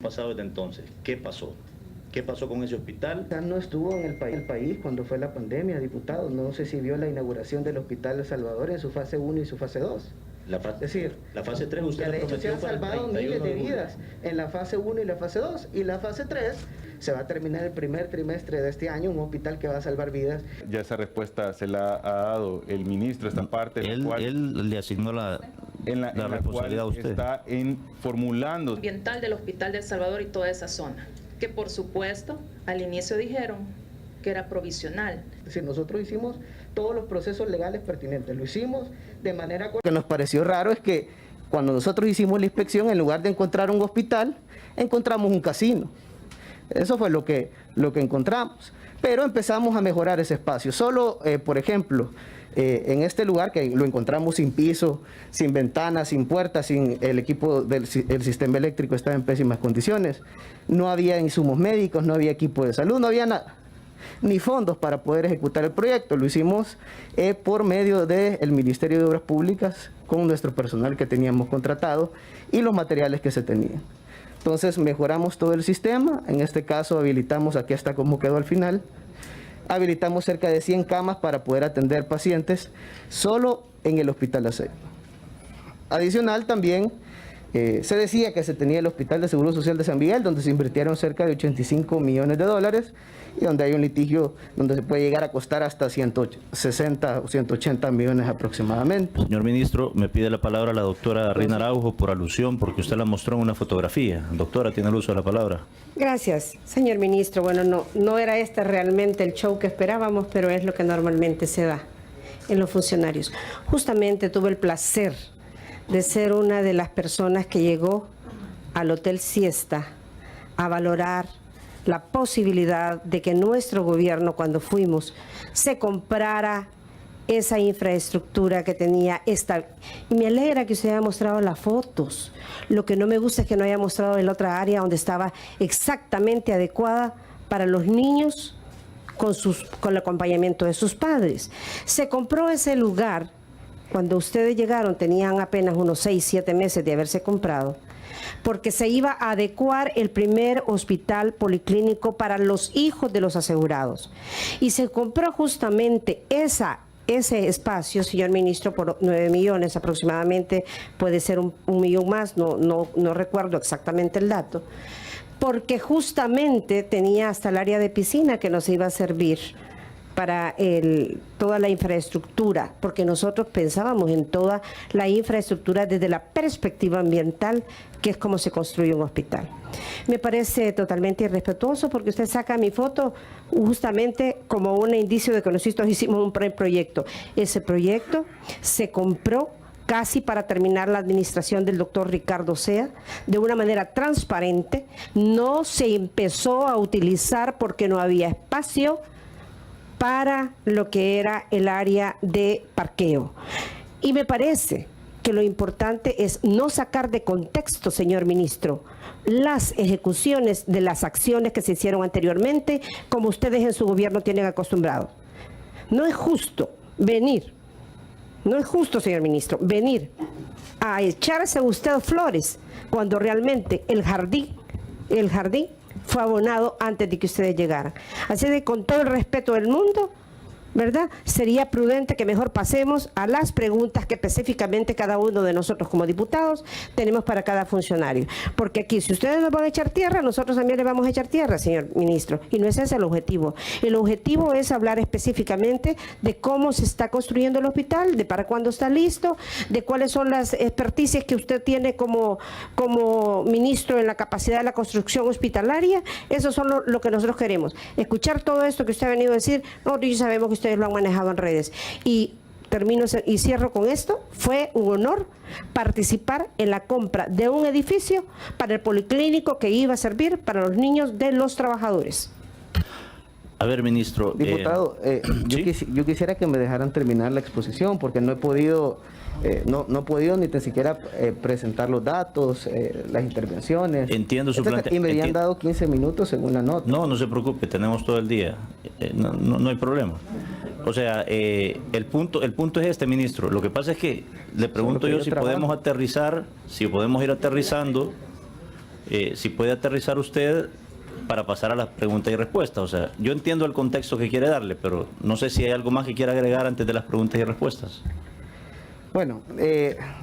Pasado desde entonces, ¿qué pasó? ¿Qué pasó con ese hospital? No estuvo en el país cuando fue la pandemia, diputado. No sé si vio la inauguración del Hospital El Salvador en su fase 1 y su fase 2. Es decir, la fase 3 usted de hecho se han salvado miles de vidas en la fase 1 y la fase 2. Y la fase 3 se va a terminar el primer trimestre de este año, un hospital que va a salvar vidas. Ya esa respuesta se la ha dado el ministro, esta parte. Él le asignó la responsabilidad a usted. Está formulando. Ambiental del Hospital de El Salvador y toda esa zona, que por supuesto al inicio dijeron que era provisional. Es decir, nosotros hicimos todos los procesos legales pertinentes, lo hicimos de manera... Lo que nos pareció raro es que cuando nosotros hicimos la inspección, en lugar de encontrar un hospital, encontramos un casino. Eso fue lo que encontramos. Pero empezamos a mejorar ese espacio. Solo, por ejemplo, en este lugar que lo encontramos sin piso, sin ventanas, sin puertas, sin el equipo del sistema eléctrico estaba en pésimas condiciones. No había insumos médicos, no había equipo de salud, no había nada, ni fondos para poder ejecutar el proyecto. Lo hicimos por medio del Ministerio de Obras Públicas con nuestro personal que teníamos contratado y los materiales que se tenían. Entonces mejoramos todo el sistema, en este caso habilitamos, aquí está como quedó al final, habilitamos cerca de 100 camas para poder atender pacientes solo en el Hospital de Acero. Adicional también se decía que se tenía el Hospital de Seguro Social de San Miguel, donde se invirtieron cerca de 85 millones de dólares y donde hay un litigio donde se puede llegar a costar hasta 160 o 180 millones aproximadamente. Señor ministro, me pide la palabra la doctora Rina Araujo por alusión, porque usted la mostró en una fotografía. Doctora, tiene el uso de la palabra. Gracias, señor ministro. Bueno, no era este realmente el show que esperábamos, pero es lo que normalmente se da en los funcionarios. Justamente tuve el placer de ser una de las personas que llegó al Hotel Siesta a valorar la posibilidad de que nuestro gobierno, cuando fuimos, se comprara esa infraestructura que tenía esta. Y me alegra que usted haya mostrado las fotos. Lo que no me gusta es que no haya mostrado el otra área donde estaba exactamente adecuada para los niños con el acompañamiento de sus padres. Se compró ese lugar. Cuando ustedes llegaron tenían apenas unos 6, 7 meses de haberse comprado, porque se iba a adecuar el primer hospital policlínico para los hijos de los asegurados. Y se compró justamente ese espacio, señor ministro, por 9 millones aproximadamente, puede ser un millón más, no recuerdo exactamente el dato, porque justamente tenía hasta el área de piscina que nos iba a servir para toda la infraestructura, porque nosotros pensábamos en toda la infraestructura desde la perspectiva ambiental, que es como se construye un hospital. Me parece totalmente irrespetuoso porque usted saca mi foto justamente como un indicio de que nosotros hicimos un proyecto. Ese proyecto se compró casi para terminar la administración del doctor Ricardo Sea, de una manera transparente. No se empezó a utilizar porque no había espacio para lo que era el área de parqueo. Y me parece que lo importante es no sacar de contexto, señor ministro, las ejecuciones de las acciones que se hicieron anteriormente, como ustedes en su gobierno tienen acostumbrado. No es justo venir, no es justo, señor ministro, venir a echarse usted flores cuando realmente el jardín fue abonado antes de que ustedes llegaran. Así de, con todo el respeto del mundo, ¿verdad?, sería prudente que mejor pasemos a las preguntas que específicamente cada uno de nosotros como diputados tenemos para cada funcionario. Porque aquí, si ustedes nos van a echar tierra, nosotros también le vamos a echar tierra, señor ministro. Y no es ese el objetivo. El objetivo es hablar específicamente de cómo se está construyendo el hospital, de para cuándo está listo, de cuáles son las experticias que usted tiene como ministro en la capacidad de la construcción hospitalaria. Eso son lo que nosotros queremos. Escuchar todo esto que usted ha venido a decir. Nosotros ya sabemos que ustedes lo han manejado en redes. Y termino y cierro con esto. Fue un honor participar en la compra de un edificio para el policlínico que iba a servir para los niños de los trabajadores. A ver, ministro. Diputado, ¿sí? yo quisiera que me dejaran terminar la exposición porque no he podido, no he podido ni tan siquiera presentar los datos, las intervenciones. Entiendo su planteamiento. Y me habían dado 15 minutos en una nota. No se preocupe, tenemos todo el día. No hay problema. O sea, el punto es este, ministro. Lo que pasa es que le pregunto yo si podemos aterrizar, si podemos ir aterrizando si puede aterrizar usted para pasar a las preguntas y respuestas. O sea, yo entiendo el contexto que quiere darle, pero no sé si hay algo más que quiera agregar antes de las preguntas y respuestas. Bueno,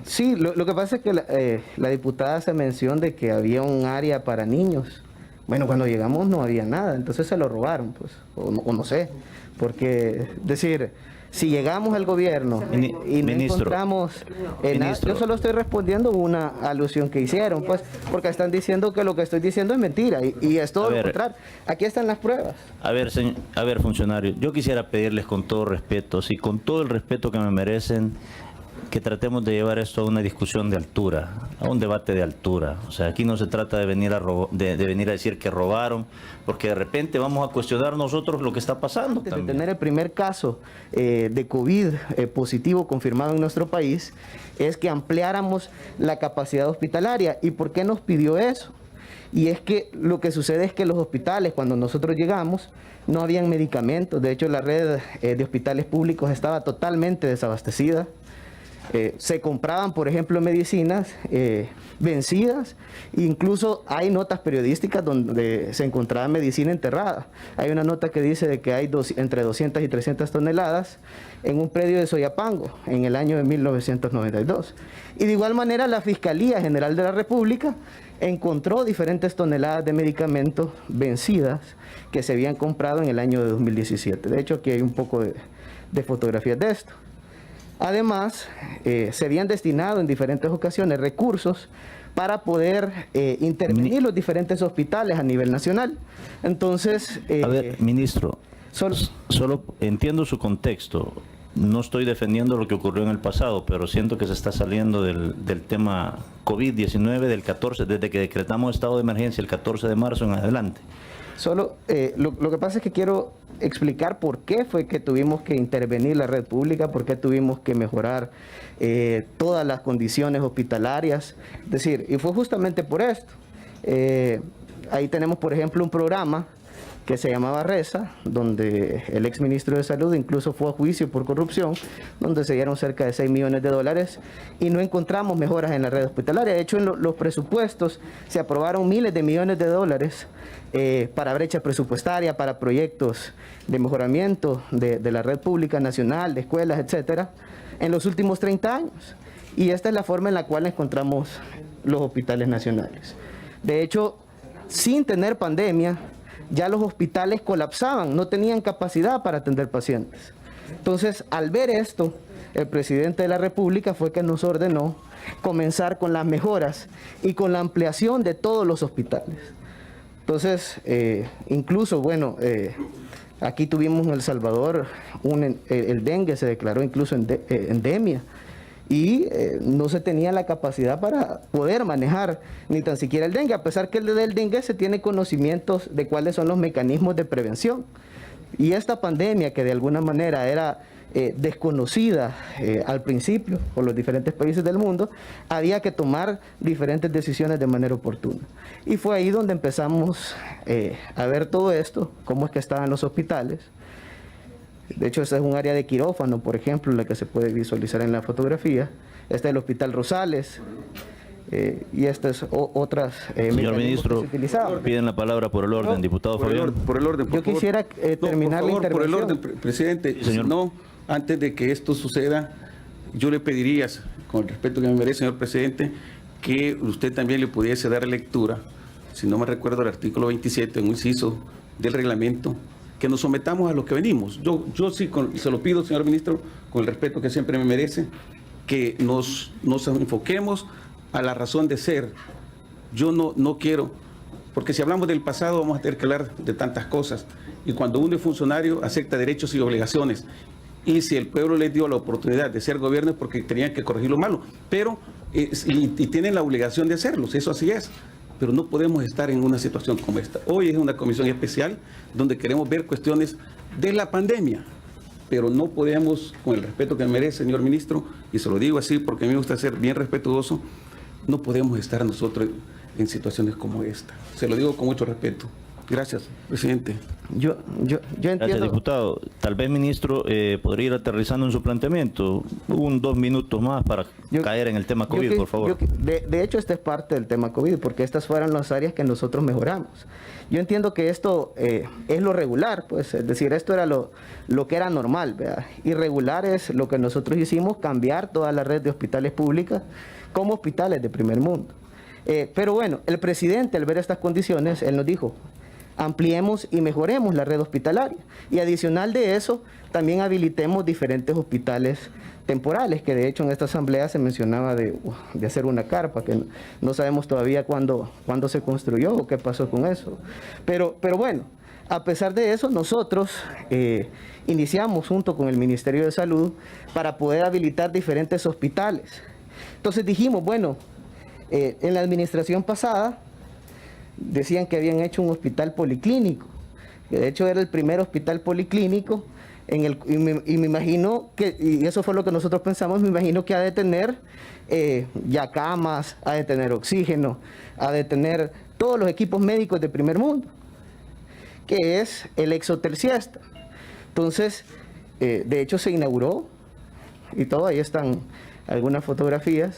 sí, lo que pasa es que la diputada hace mención de que había un área para niños. Bueno, cuando llegamos no había nada, entonces se lo robaron, pues, o no sé, porque, decir, si llegamos al gobierno y no encontramos nada, yo solo estoy respondiendo una alusión que hicieron, pues, porque están diciendo que lo que estoy diciendo es mentira, y es todo lo contrario. Aquí están las pruebas. A ver, funcionario, yo quisiera pedirles con todo respeto, sí, con todo el respeto que me merecen, que tratemos de llevar esto a una discusión de altura, a un debate de altura. O sea, aquí no se trata de venir a venir a decir que robaron, porque de repente vamos a cuestionar nosotros lo que está pasando. Antes de tener el primer caso de COVID positivo confirmado en nuestro país, es que ampliáramos la capacidad hospitalaria. ¿Y por qué nos pidió eso? Y es que lo que sucede es que los hospitales, cuando nosotros llegamos, no habían medicamentos. De hecho, la red de hospitales públicos estaba totalmente desabastecida. Se compraban, por ejemplo, medicinas vencidas. Incluso hay notas periodísticas donde se encontraba medicina enterrada. Hay una nota que dice de que hay entre 200 y 300 toneladas en un predio de Soyapango en el año de 1992. Y de igual manera la Fiscalía General de la República encontró diferentes toneladas de medicamentos vencidas que se habían comprado en el año de 2017. De hecho, aquí hay un poco de fotografías de esto. Además, se habían destinado en diferentes ocasiones recursos para poder intervenir los diferentes hospitales a nivel nacional. Entonces... a ver, ministro, solo entiendo su contexto. No estoy defendiendo lo que ocurrió en el pasado, pero siento que se está saliendo del tema COVID-19 del 14, desde que decretamos estado de emergencia el 14 de marzo en adelante. Solo, lo que pasa es que quiero explicar por qué fue que tuvimos que intervenir la red pública, por qué tuvimos que mejorar todas las condiciones hospitalarias. Es decir, y fue justamente por esto. Ahí tenemos, por ejemplo, un programa que se llamaba RESA, donde el exministro de Salud incluso fue a juicio por corrupción, donde se dieron cerca de 6 millones de dólares y no encontramos mejoras en la red hospitalaria. De hecho, en los presupuestos se aprobaron miles de millones de dólares para brecha presupuestaria, para proyectos de mejoramiento de la red pública nacional, de escuelas, etcétera, en los últimos 30 años. Y esta es la forma en la cual encontramos los hospitales nacionales. De hecho, sin tener pandemia, ya los hospitales colapsaban, no tenían capacidad para atender pacientes. Entonces, al ver esto, el presidente de la República fue que nos ordenó comenzar con las mejoras y con la ampliación de todos los hospitales. Entonces, incluso, bueno, aquí tuvimos en El Salvador, el dengue se declaró incluso endemia. Y no se tenía la capacidad para poder manejar ni tan siquiera el dengue, a pesar que del dengue se tiene conocimientos de cuáles son los mecanismos de prevención. Y esta pandemia, que de alguna manera era desconocida al principio por los diferentes países del mundo, había que tomar diferentes decisiones de manera oportuna. Y fue ahí donde empezamos a ver todo esto, cómo es que estaban los hospitales. De hecho, ese es un área de quirófano, por ejemplo, la que se puede visualizar en la fotografía. Este es el Hospital Rosales y estas es otras señor ministro, piden la palabra por el orden, diputado Fabián. Por el orden, por Yo favor. quisiera terminar por favor, la intervención. por el orden, presidente. Sí, señor. No, antes de que esto suceda, yo le pediría, con el respeto que me merece, señor presidente, que usted también le pudiese dar lectura, si no me recuerdo, el artículo 27, un inciso del reglamento, que nos sometamos a lo que venimos. Yo sí se lo pido, señor ministro, con el respeto que siempre me merece, que nos enfoquemos a la razón de ser. Yo no quiero, porque si hablamos del pasado vamos a tener que hablar de tantas cosas. Y cuando uno es funcionario, acepta derechos y obligaciones. Y si el pueblo les dio la oportunidad de ser gobierno es porque tenían que corregir lo malo. Pero, y tienen la obligación de hacerlo, eso así es. Pero no podemos estar en una situación como esta. Hoy es una comisión especial donde queremos ver cuestiones de la pandemia, pero no podemos, con el respeto que merece, señor ministro, y se lo digo así porque a mí me gusta ser bien respetuoso, no podemos estar nosotros en situaciones como esta. Se lo digo con mucho respeto. Gracias, presidente. Yo Gracias, entiendo. diputado. Tal vez, ministro, podría ir aterrizando en su planteamiento. 2 minutos más para Yo- caer en el tema Yo COVID, que- por favor. de hecho, esta es parte del tema COVID, porque estas fueron las áreas que nosotros mejoramos. Yo entiendo que esto es lo regular, pues, es decir, esto era lo que era normal, ¿verdad? Irregular es lo que nosotros hicimos, cambiar toda la red de hospitales públicas como hospitales de primer mundo. Pero bueno, el presidente, al ver estas condiciones, él nos dijo: ampliemos y mejoremos la red hospitalaria. Y adicional de eso, también habilitemos diferentes hospitales temporales, que de hecho en esta asamblea se mencionaba de hacer una carpa, que no sabemos todavía cuándo se construyó o qué pasó con eso. Pero bueno, a pesar de eso, nosotros iniciamos junto con el Ministerio de Salud para poder habilitar diferentes hospitales. Entonces dijimos, bueno, en la administración pasada decían que habían hecho un hospital policlínico, que de hecho era el primer hospital policlínico, y me imagino que, y eso fue lo que nosotros pensamos, me imagino que ha de tener ya camas, ha de tener oxígeno, ha de tener todos los equipos médicos de primer mundo, que es el Exhotel Siesta. Entonces, de hecho se inauguró y todo, ahí están algunas fotografías.